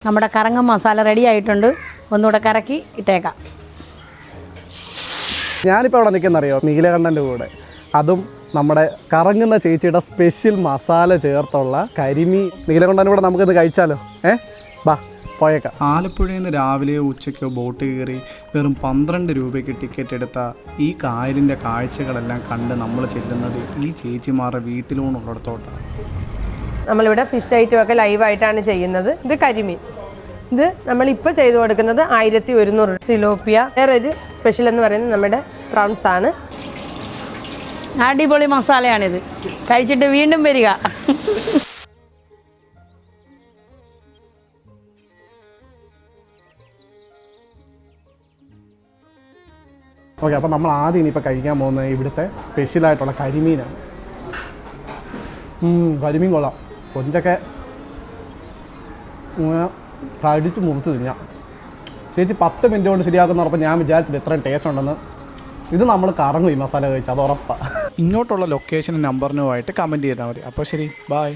നമ്മുടെ കറങ്ങൻ മസാല റെഡി ആയിട്ടുണ്ട്. ഒന്നുകൂടെ കറക്കി ഇട്ടേക്കാം. ഞാനിപ്പോൾ അവിടെ നിൽക്കുന്നറിയോ, നീലകണ്ഠൻ്റെ കൂടെ. അതും നമ്മുടെ കറങ്ങുന്ന ചേച്ചിയുടെ സ്പെഷ്യൽ മസാല ചേർത്തുള്ള കരിമീൻ. നീലകണ്ഠൻ്റെ കൂടെ നമുക്കിന്ന് കഴിച്ചാലോ? ബാ പോയേക്കാം. ആലപ്പുഴയിൽ നിന്ന് രാവിലെയോ ഉച്ചയ്ക്കോ ബോട്ട് കയറി വെറും 12 രൂപയ്ക്ക് ടിക്കറ്റ് എടുത്ത ഈ കായലിൻ്റെ കാഴ്ചകളെല്ലാം കണ്ട് നമ്മൾ ചെല്ലുന്നത് ഈ ചേച്ചിമാരുടെ വീട്ടിലൂന്നുള്ളിടത്തോട്ടാണ്. നമ്മളിവിടെ ഫിഷ് ഐറ്റമൊക്കെ ലൈവായിട്ടാണ് ചെയ്യുന്നത്. ഇത് കരിമീൻ. ഇത് നമ്മളിപ്പോൾ ചെയ്തു കൊടുക്കുന്നത് 1100 സിലോപ്പിയ. വേറൊരു സ്പെഷ്യൽ എന്ന് പറയുന്നത് നമ്മുടെ പ്രോൺസ് ആണ്. അടിപൊളി മസാലയാണിത്. കഴിച്ചിട്ട് വീണ്ടും വരിക. ഓക്കെ, അപ്പോൾ നമ്മൾ ആദ്യം ഇനിയിപ്പോൾ കഴിക്കാൻ പോകുന്നത് ഇവിടുത്തെ സ്പെഷ്യലായിട്ടുള്ള കരിമീനാണ്. കരിമീൻ കൊള്ളാം. കൊഞ്ചൊക്കെ കടിച്ച് മുറിച്ച് തിന്നാം. ചേച്ചി 10 മിനിറ്റ് കൊണ്ട് ശരിയാക്കുന്ന പറഞ്ഞപ്പോൾ ഞാൻ വിചാരിച്ചില്ല ഇത്രയും ടേസ്റ്റ് ഉണ്ടെന്ന്. ഇത് നമ്മൾ കറങ്ങും ഈ മസാല കഴിച്ചാൽ, അത് ഉറപ്പാണ്. ഇങ്ങോട്ടുള്ള ലൊക്കേഷനും നമ്പറിനുമായിട്ട് കമൻറ്റ് ചെയ്താൽ മതി. അപ്പോൾ ശരി, ബായ്.